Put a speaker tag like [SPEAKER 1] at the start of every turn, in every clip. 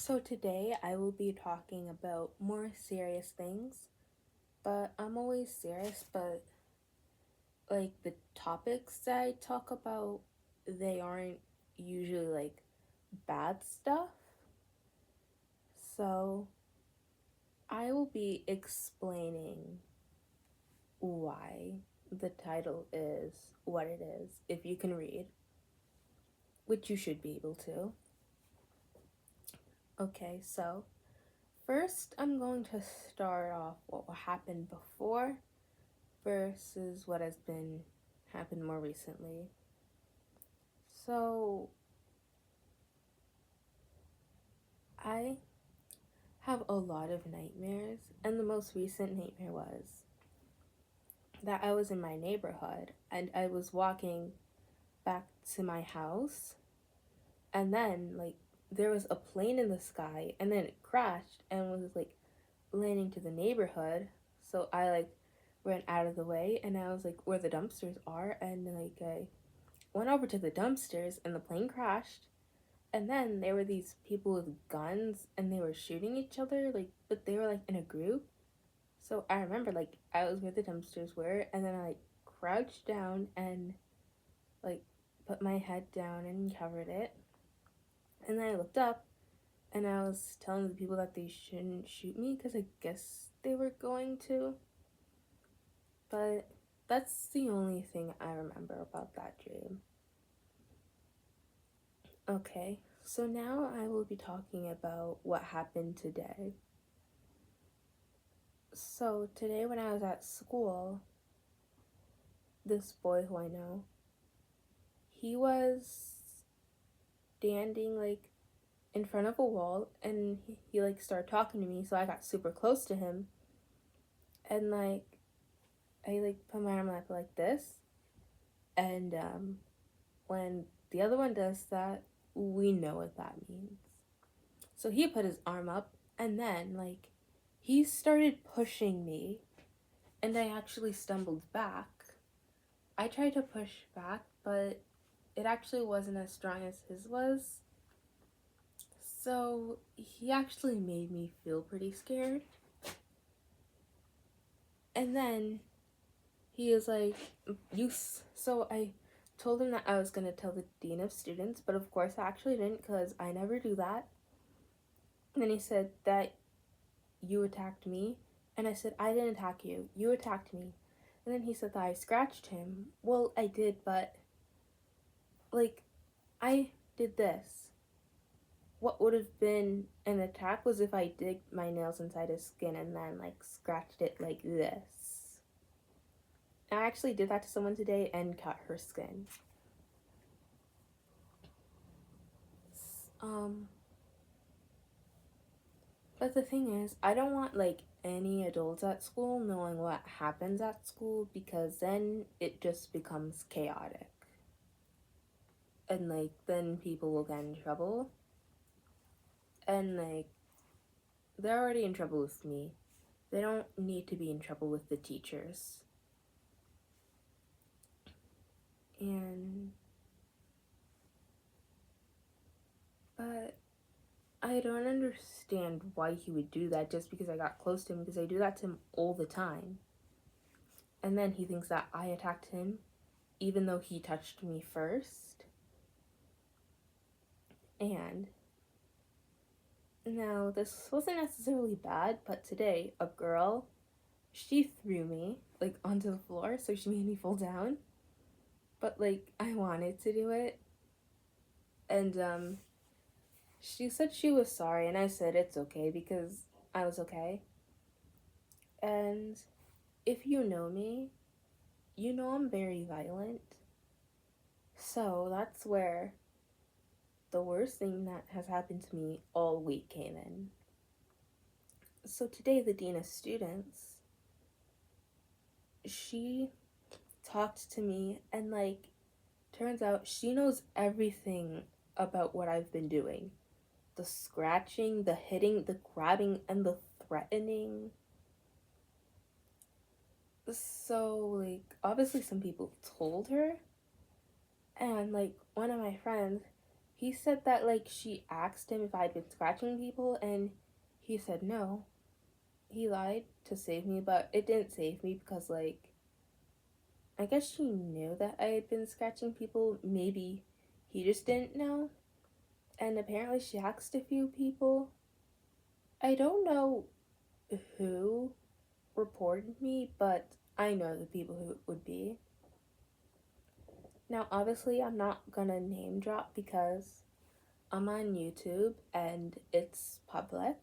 [SPEAKER 1] So today I will be talking about more serious things, but I'm always serious, but like the topics that I talk about, they aren't usually like bad stuff. So I will be explaining why the title is what it is, if you can read, which you should be able to. Okay, so first I'm going to start off what happened before versus what has been happened more recently. So I have a lot of nightmares, and the most recent nightmare was that I was in my neighborhood and I was walking back to my house, and then there was a plane in the sky, and then it crashed and was landing to the neighborhood. So I ran out of the way, and I was like where the dumpsters are, and I went over to the dumpsters, and the plane crashed. And then there were these people with guns, and they were shooting each other, but they were in a group. So I remember I was where the dumpsters were, and then I crouched down and like put my head down and covered it. And then I looked up, and I was telling the people that they shouldn't shoot me because I guess they were going to. But that's the only thing I remember about that dream. Okay, so now I will be talking about what happened today. So today when I was at school, this boy who I know, he was standing in front of a wall, and he started talking to me, so I got super close to him, and I put my arm up like this, and when the other one does that, we know what that means. So he put his arm up, and then he started pushing me, and I actually stumbled back. I tried to push back, but it actually wasn't as strong as his was. So he actually made me feel pretty scared. And then he was like, So I told him that I was going to tell the dean of students, but of course I actually didn't because I never do that. And then he said that you attacked me. And I said, I didn't attack you. You attacked me. And then he said that I scratched him. Well, I did, but I did this. What would have been an attack was if I digged my nails inside his skin and then scratched it like this. I actually did that to someone today and cut her skin. Um, but the thing is, I don't want any adults at school knowing what happens at school because then it just becomes chaotic. And then people will get in trouble. And they're already in trouble with me. They don't need to be in trouble with the teachers. And but I don't understand why he would do that just because I got close to him, because I do that to him all the time. And then he thinks that I attacked him even though he touched me first. And now this wasn't necessarily bad, but today a girl, she threw me onto the floor, so she made me fall down. But I wanted to do it. And she said she was sorry, and I said it's okay because I was okay. And if you know me, you know I'm very violent. So that's where the worst thing that has happened to me all week came in. So today, the dean of students, she talked to me, and turns out she knows everything about what I've been doing. The scratching, the hitting, the grabbing, and the threatening. So obviously some people told her, and one of my friends, he said that, like, she asked him if I'd been scratching people, and he said no. He lied to save me, but it didn't save me because, like, I guess she knew that I had been scratching people. Maybe he just didn't know. And apparently she asked a few people. I don't know who reported me, but I know the people who it would be. Now, obviously, I'm not gonna name drop because I'm on YouTube and it's public.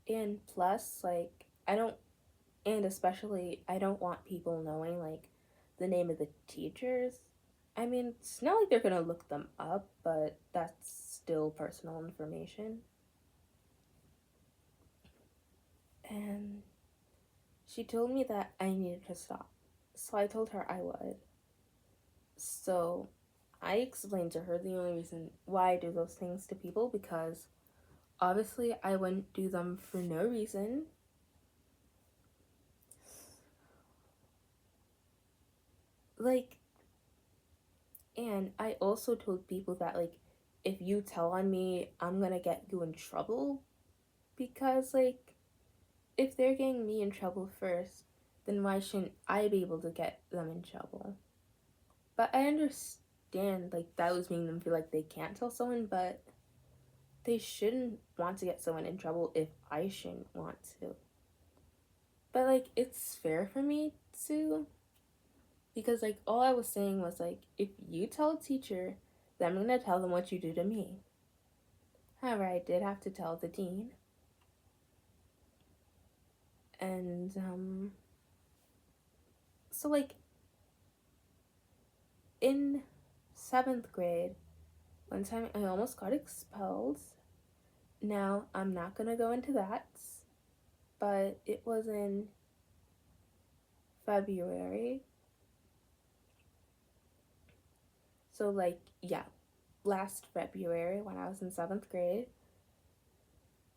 [SPEAKER 1] And plus, like, I don't, and especially, I don't want people knowing, like, the name of the teachers. I mean, it's not like they're gonna look them up, but that's still personal information. And she told me that I needed to stop. So I told her I would. So I explained to her the only reason why I do those things to people, because obviously I wouldn't do them for no reason. Like, and I also told people that, like, if you tell on me, I'm gonna get you in trouble. Because, like, if they're getting me in trouble first, then why shouldn't I be able to get them in trouble? But I understand, like, that was making them feel like they can't tell someone, but they shouldn't want to get someone in trouble if I shouldn't want to. But, like, it's fair for me to, because, like, all I was saying was, like, if you tell a teacher, then I'm gonna tell them what you do to me. However, I did have to tell the dean. And, so, like, in 7th grade, one time I almost got expelled. Now, I'm not gonna go into that, but it was in February. So, like, yeah, last February when I was in 7th grade.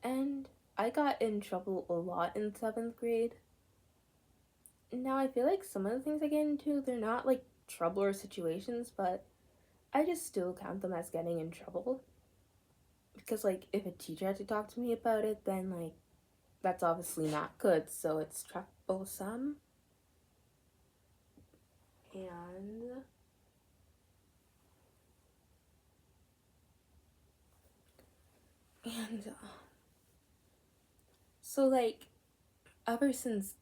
[SPEAKER 1] And I got in trouble a lot in 7th grade. Now, I feel like some of the things I get into, they're not like trouble or situations, but I just still count them as getting in trouble. Because, like, if a teacher had to talk to me about it, then, like, that's obviously not good, so it's troublesome. And so, like, ever since,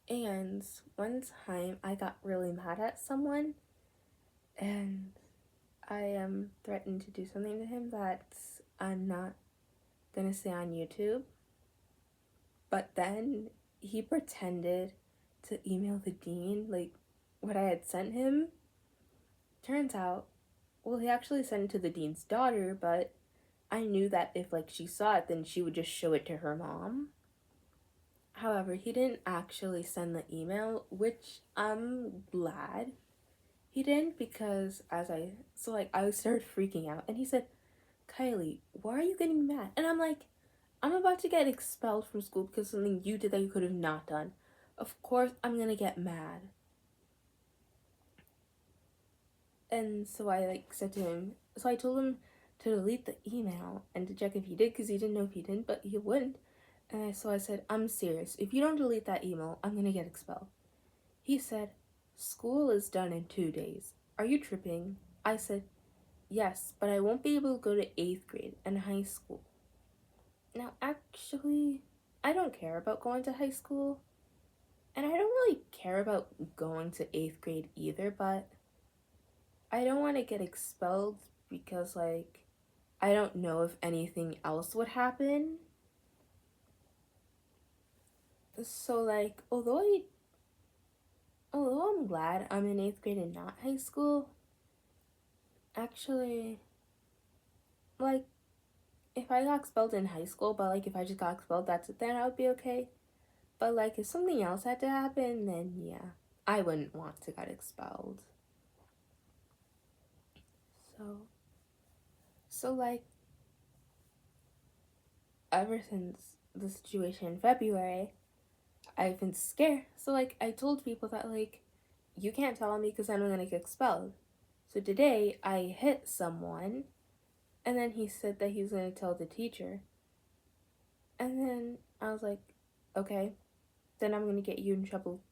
[SPEAKER 1] and one time I got really mad at someone, and I threatened to do something to him that I'm not gonna say on YouTube. But then he pretended to email the dean, like, what I had sent him. Turns out, well, he actually sent it to the dean's daughter, but I knew that if, like, she saw it, then she would just show it to her mom. However, he didn't actually send the email, which I'm glad he didn't, because I started freaking out, and he said, Kylie, why are you getting mad? And I'm like, I'm about to get expelled from school because of something you did that you could have not done. Of course I'm gonna get mad. And so I, like, said to him, so I told him to delete the email and to check if he did, because he didn't know if he didn't, but he wouldn't. And so I said, I'm serious. If you don't delete that email, I'm gonna get expelled. He said, school is done in 2 days. Are you tripping? I said, yes, but I won't be able to go to 8th grade and high school. Now, actually, I don't care about going to high school. And I don't really care about going to 8th grade either, but I don't want to get expelled because, like, I don't know if anything else would happen. So, like, although I'm glad I'm in 8th grade and not high school, actually, like, if I got expelled in high school, but, like, if I just got expelled, that's it, then I would be okay. But, like, if something else had to happen, then yeah, I wouldn't want to get expelled. So, like, ever since the situation in February, I've been scared. So, like, I told people that, like, you can't tell on me because then I'm gonna get expelled. So today I hit someone, and then he said that he was going to tell the teacher. And then I was like, okay, then I'm going to get you in trouble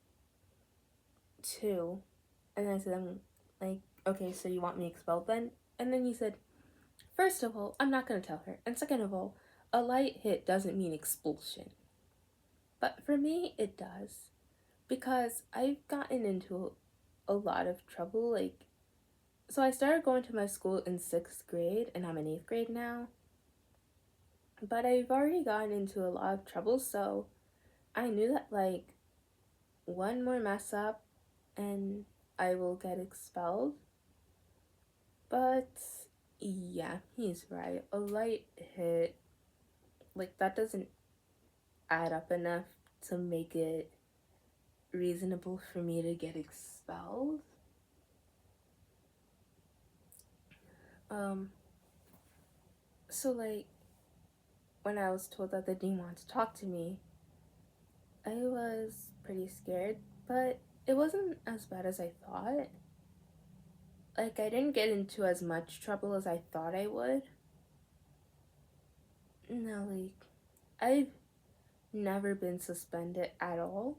[SPEAKER 1] too. And then I said, I'm like, okay, so you want me expelled then? And then he said, first of all, I'm not going to tell her. And second of all, a light hit doesn't mean expulsion. But for me, it does. Because I've gotten into a lot of trouble. Like, so I started going to my school in 6th grade, and I'm in 8th grade now. But I've already gotten into a lot of trouble, so I knew that, like, one more mess up and I will get expelled. But yeah, he's right. A light hit, like, that doesn't add up enough to make it reasonable for me to get expelled. So like, when I was told that the dean wanted to talk to me, I was pretty scared, but it wasn't as bad as I thought. Like, I didn't get into as much trouble as I thought I would. No, like, I've never been suspended at all.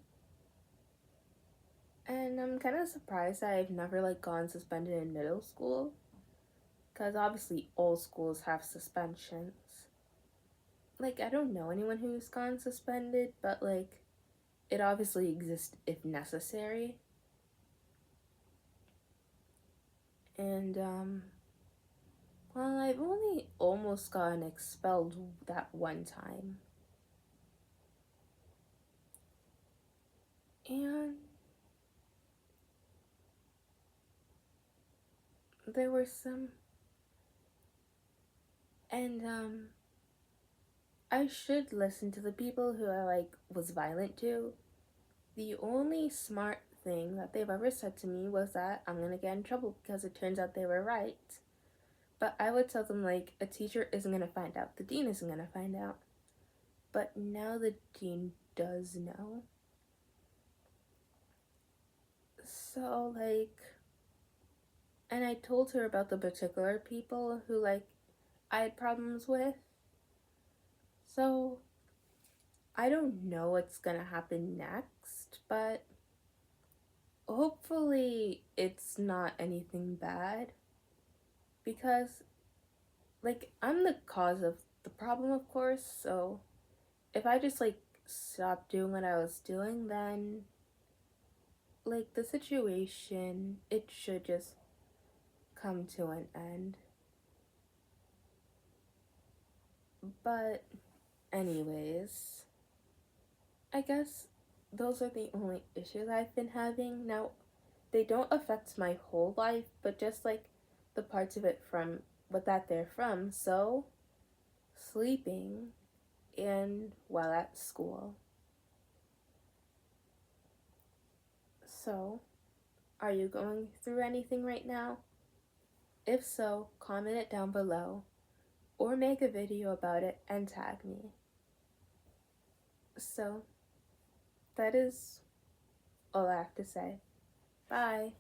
[SPEAKER 1] And I'm kind of surprised that I've never, like, gone suspended in middle school. Because obviously all schools have suspensions. Like, I don't know anyone who's gone suspended, but, like, it obviously exists if necessary. And, well, I've only almost gotten expelled that one time. And there were some, and, I should listen to the people who I, like, was violent to. The only smart thing that they've ever said to me was that I'm gonna get in trouble because it turns out they were right. But I would tell them, like, a teacher isn't gonna find out, the dean isn't gonna find out. But now the dean does know. So, like, and I told her about the particular people who, like, I had problems with. So, I don't know what's gonna happen next, but hopefully it's not anything bad. Because, like, I'm the cause of the problem, of course, so if I just, like, stopped doing what I was doing, then, like, the situation, it should just come to an end. But, anyways, I guess those are the only issues I've been having. Now, they don't affect my whole life, but just, like, the parts of it from what that they're from. So, sleeping and while at school. So, are you going through anything right now? If so, comment it down below or make a video about it and tag me. So, that is all I have to say. Bye.